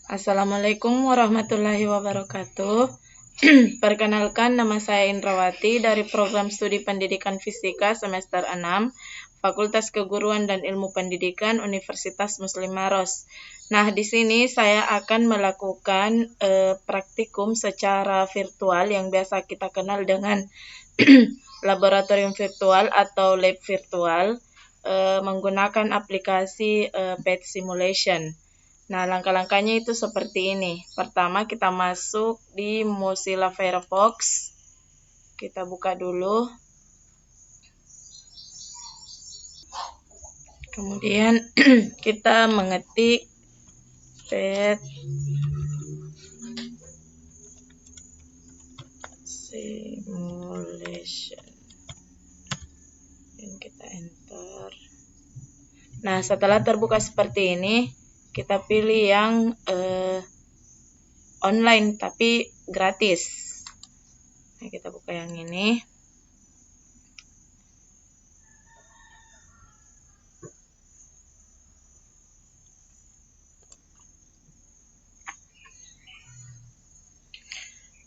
Assalamualaikum warahmatullahi wabarakatuh. Perkenalkan, nama saya Indrawati dari Program Studi Pendidikan Fisika semester 6, Fakultas Keguruan dan Ilmu Pendidikan Universitas Muslim Maros. Nah, di sini saya akan melakukan praktikum secara virtual yang biasa kita kenal dengan laboratorium virtual atau lab virtual menggunakan aplikasi PET Simulation. Nah, langkah-langkahnya itu seperti ini. Pertama, kita masuk di Mozilla Firefox. Kita buka dulu. Kemudian kita mengetik PET Simulation. Dan kita enter. Nah, setelah terbuka seperti ini, kita pilih yang online tapi gratis. Nah, kita buka yang ini.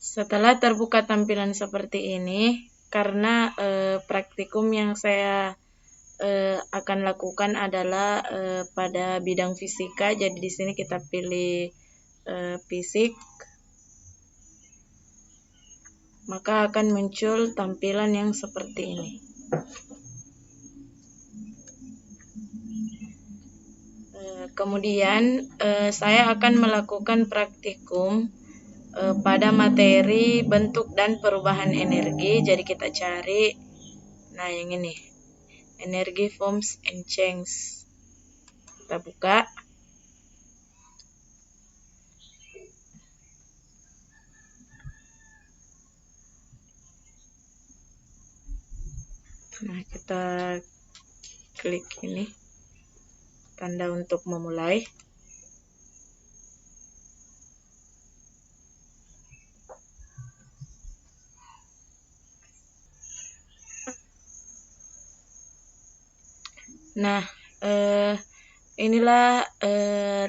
Setelah terbuka tampilan seperti ini, karena praktikum yang saya akan lakukan adalah pada bidang fisika, jadi di sini kita pilih fisik, maka akan muncul tampilan yang seperti ini. Kemudian saya akan melakukan praktikum pada materi bentuk dan perubahan energi. Jadi kita cari, nah yang ini, energi forms and change. Kita buka. Nah, kita klik ini, tanda untuk memulai. Nah, inilah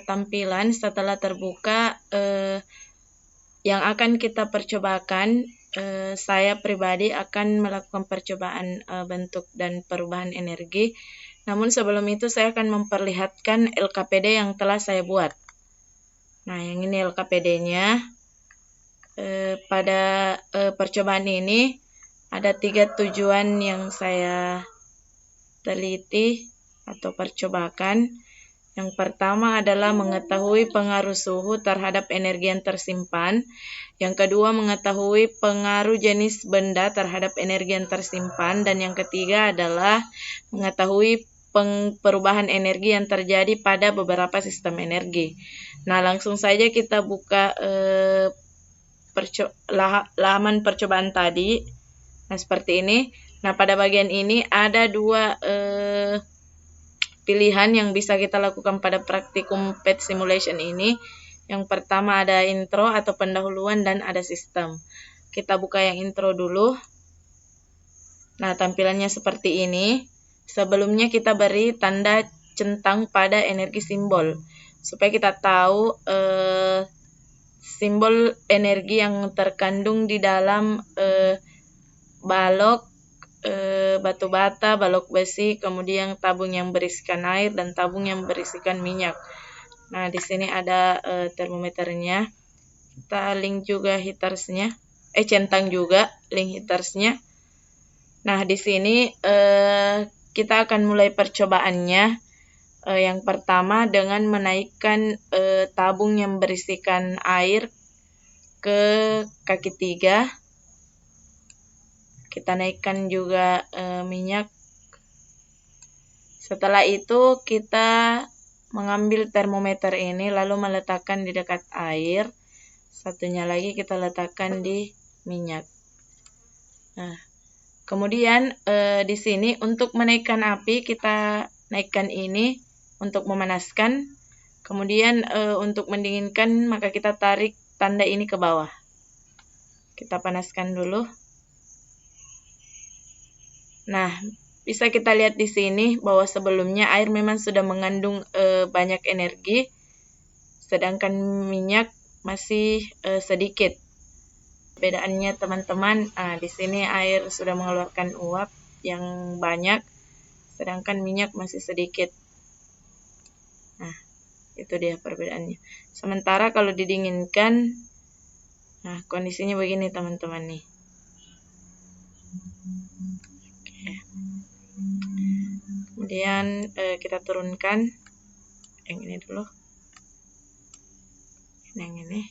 tampilan setelah terbuka yang akan kita percobakan. Saya pribadi akan melakukan percobaan bentuk dan perubahan energi. Namun sebelum itu saya akan memperlihatkan LKPD yang telah saya buat. Nah, yang ini LKPD-nya. Pada percobaan ini ada 3 tujuan yang saya teliti atau percobakan. Yang pertama adalah mengetahui pengaruh suhu terhadap energi yang tersimpan. Yang kedua, mengetahui pengaruh jenis benda terhadap energi yang tersimpan. Dan yang ketiga adalah mengetahui perubahan energi yang terjadi pada beberapa sistem energi. Nah, langsung saja kita buka halaman percobaan tadi. Nah, seperti ini. Nah, pada bagian ini ada 2 pilihan yang bisa kita lakukan pada praktikum PET Simulation ini. Yang pertama ada intro atau pendahuluan dan ada sistem. Kita buka yang intro dulu. Nah, tampilannya seperti ini. Sebelumnya kita beri tanda centang pada energi simbol, supaya kita tahu simbol energi yang terkandung di dalam balok batu bata, balok besi, kemudian tabung yang berisikan air dan tabung yang berisikan minyak. Nah, di sini ada termometernya. Kita link juga heatersnya, centang juga link heatersnya. Nah, di sini kita akan mulai percobaannya. Yang pertama dengan menaikkan tabung yang berisikan air ke kaki 3. Kita naikkan juga minyak. Setelah itu kita mengambil termometer ini lalu meletakkan di dekat air. Satunya lagi kita letakkan di minyak. Nah, kemudian di sini untuk menaikkan api kita naikkan ini untuk memanaskan. Kemudian untuk mendinginkan maka kita tarik tanda ini ke bawah. Kita panaskan dulu. Nah, bisa kita lihat di sini bahwa sebelumnya air memang sudah mengandung banyak energi. sedangkan minyak masih sedikit. Perbedaannya teman-teman, di sini air sudah mengeluarkan uap yang banyak, sedangkan minyak masih sedikit. Nah, itu dia perbedaannya. Sementara kalau didinginkan, nah kondisinya begini teman-teman nih. Oke. Kemudian kita turunkan yang ini dulu. Yang ini.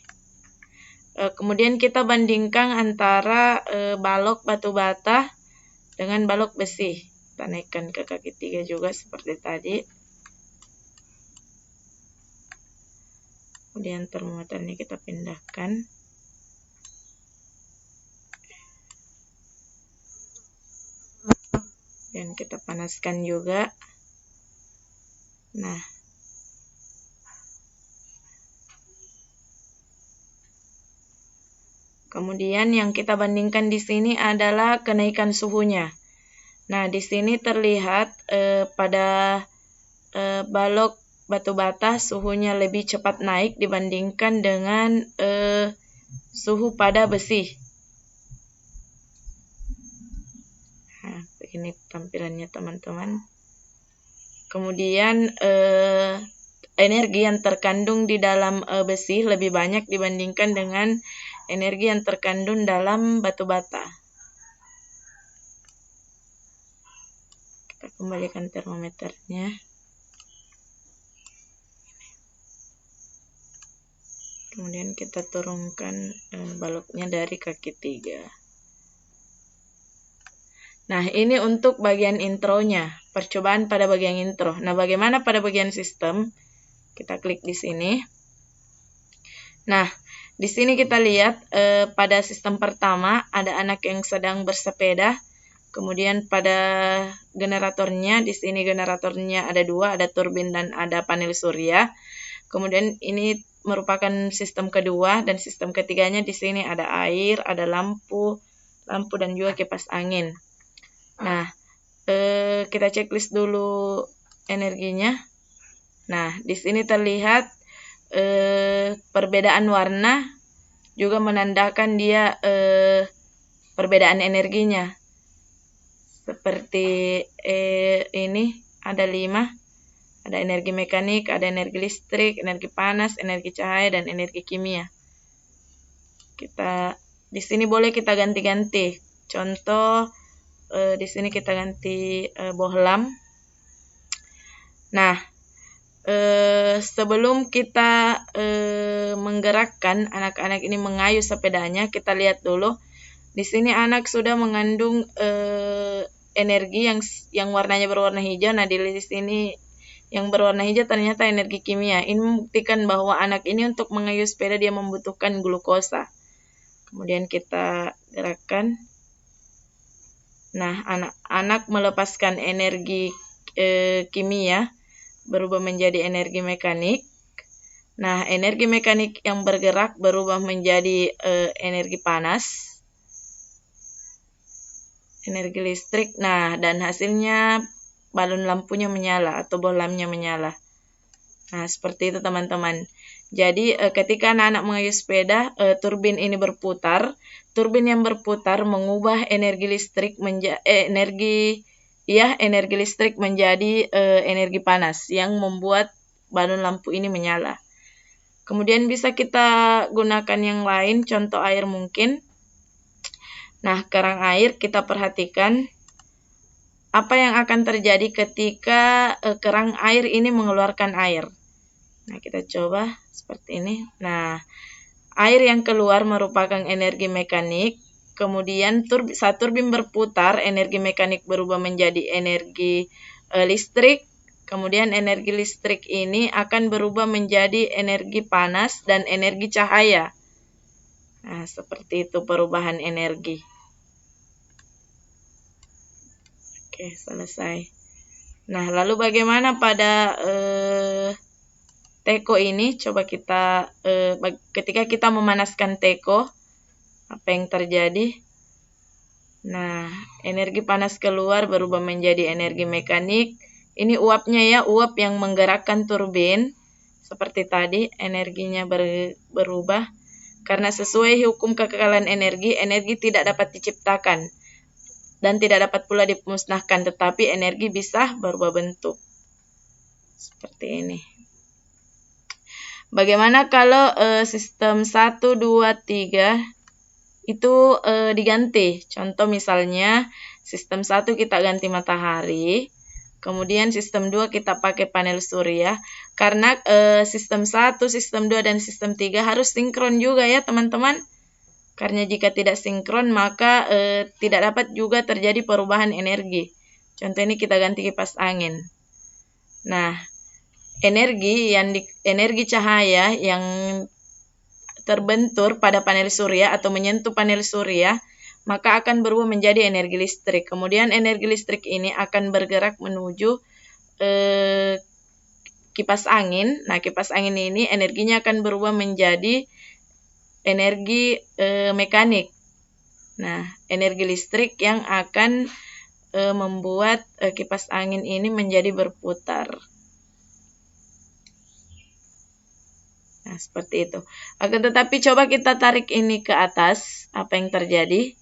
Kemudian kita bandingkan antara balok batu bata dengan balok besi. Kita naikkan ke kaki 3 juga seperti tadi. Kemudian termometernya kita pindahkan. Dan kita panaskan juga. Nah, kemudian yang kita bandingkan di sini adalah kenaikan suhunya. Nah, di sini terlihat pada balok batu bata suhunya lebih cepat naik dibandingkan dengan suhu pada besi. Nah, begini tampilannya teman-teman. Kemudian energi yang terkandung di dalam besi lebih banyak dibandingkan dengan energi yang terkandung dalam batu bata. Kita kembalikan termometernya. Kemudian kita turunkan baloknya dari kaki 3. Nah, ini untuk bagian intronya, percobaan pada bagian intro. Nah, bagaimana pada bagian sistem? Kita klik di sini. Nah, di sini kita lihat pada sistem pertama ada anak yang sedang bersepeda. Kemudian pada generatornya, di sini generatornya ada 2, ada turbin dan ada panel surya. Kemudian ini merupakan sistem kedua, dan sistem ketiganya di sini ada air, ada lampu dan juga kipas angin. Nah, kita checklist dulu energinya. Nah, di sini terlihat perbedaan warna juga menandakan dia perbedaan energinya. Seperti ini ada 5. Ada energi mekanik, ada energi listrik, energi panas, energi cahaya, dan energi kimia. Di sini boleh kita ganti-ganti. Contoh, di sini kita ganti bohlam. Nah, sebelum kita menggerakkan anak-anak ini mengayuh sepedanya, kita lihat dulu. Di sini anak sudah mengandung energi yang warnanya berwarna hijau. Nah, di sini yang berwarna hijau ternyata energi kimia. Ini membuktikan bahwa anak ini untuk mengayuh sepeda dia membutuhkan glukosa. Kemudian kita gerakkan. Nah, anak melepaskan energi kimia berubah menjadi energi mekanik. Nah, energi mekanik yang bergerak berubah menjadi energi panas, energi listrik. Nah, dan hasilnya balon lampunya menyala atau bohlamnya menyala. Nah, seperti itu teman-teman. Jadi ketika anak-anak mengayuh sepeda, turbin ini berputar. Turbin yang berputar mengubah energi listrik menjadi energi panas yang membuat balon lampu ini menyala. Kemudian bisa kita gunakan yang lain, contoh air mungkin. Nah, kerang air kita perhatikan apa yang akan terjadi ketika kerang air ini mengeluarkan air. Nah, kita coba seperti ini. Nah, air yang keluar merupakan energi mekanik. Kemudian saat turbin berputar, energi mekanik berubah menjadi energi listrik. Kemudian energi listrik ini akan berubah menjadi energi panas dan energi cahaya. Nah, seperti itu perubahan energi. Oke, selesai. Nah, lalu bagaimana pada teko ini? Coba kita ketika kita memanaskan teko, apa yang terjadi? Nah, energi panas keluar berubah menjadi energi mekanik. Ini uapnya ya, uap yang menggerakkan turbin. seperti tadi, energinya berubah. Karena sesuai hukum kekekalan energi, energi tidak dapat diciptakan dan tidak dapat pula dimusnahkan, tetapi energi bisa berubah bentuk. Seperti ini. Bagaimana kalau sistem 1, 2, 3 itu diganti? Contoh misalnya sistem 1 kita ganti matahari, kemudian sistem 2 kita pakai panel surya. Karena sistem 1, sistem 2, dan sistem 3 harus sinkron juga ya teman-teman. Karena jika tidak sinkron maka tidak dapat juga terjadi perubahan energi. Contoh ini kita ganti kipas angin. Nah, energi cahaya yang terbentur pada panel surya atau menyentuh panel surya, maka akan berubah menjadi energi listrik. Kemudian energi listrik ini akan bergerak menuju kipas angin. Nah, kipas angin ini energinya akan berubah menjadi energi mekanik. Nah, energi listrik yang akan membuat kipas angin ini menjadi berputar. Nah, seperti itu. Akan tetapi coba kita tarik ini ke atas, apa yang terjadi?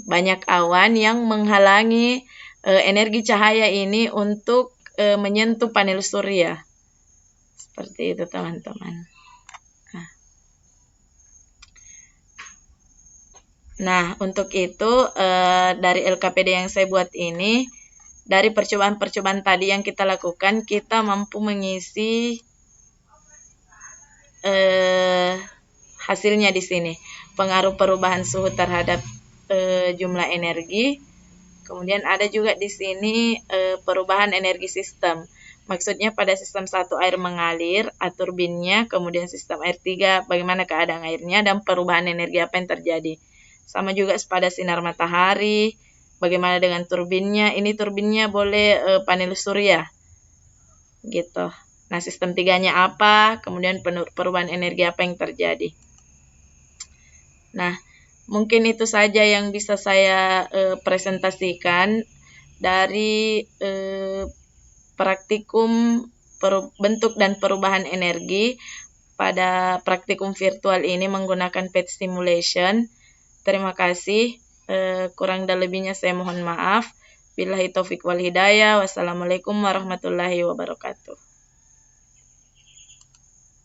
Banyak awan yang menghalangi energi cahaya ini untuk menyentuh panel surya. Seperti itu teman-teman. Nah, untuk itu dari LKPD yang saya buat ini, dari percobaan-percobaan tadi yang kita lakukan, kita mampu mengisi hasilnya di sini. Pengaruh perubahan suhu terhadap jumlah energi. Kemudian ada juga di sini perubahan energi sistem. Maksudnya pada sistem 1 air mengalir, turbinnya, kemudian sistem air 3 bagaimana keadaan airnya dan perubahan energi apa yang terjadi. Sama juga pada sinar matahari, bagaimana dengan turbinnya. Ini turbinnya boleh panel surya. Gitu. Nah, sistem 3-nya apa, kemudian perubahan energi apa yang terjadi. Nah, mungkin itu saja yang bisa saya presentasikan dari praktikum bentuk dan perubahan energi pada praktikum virtual ini menggunakan PET simulation. Terima kasih. Kurang dan lebihnya saya mohon maaf. Billahi taufiq wal hidayah. Wassalamualaikum warahmatullahi wabarakatuh.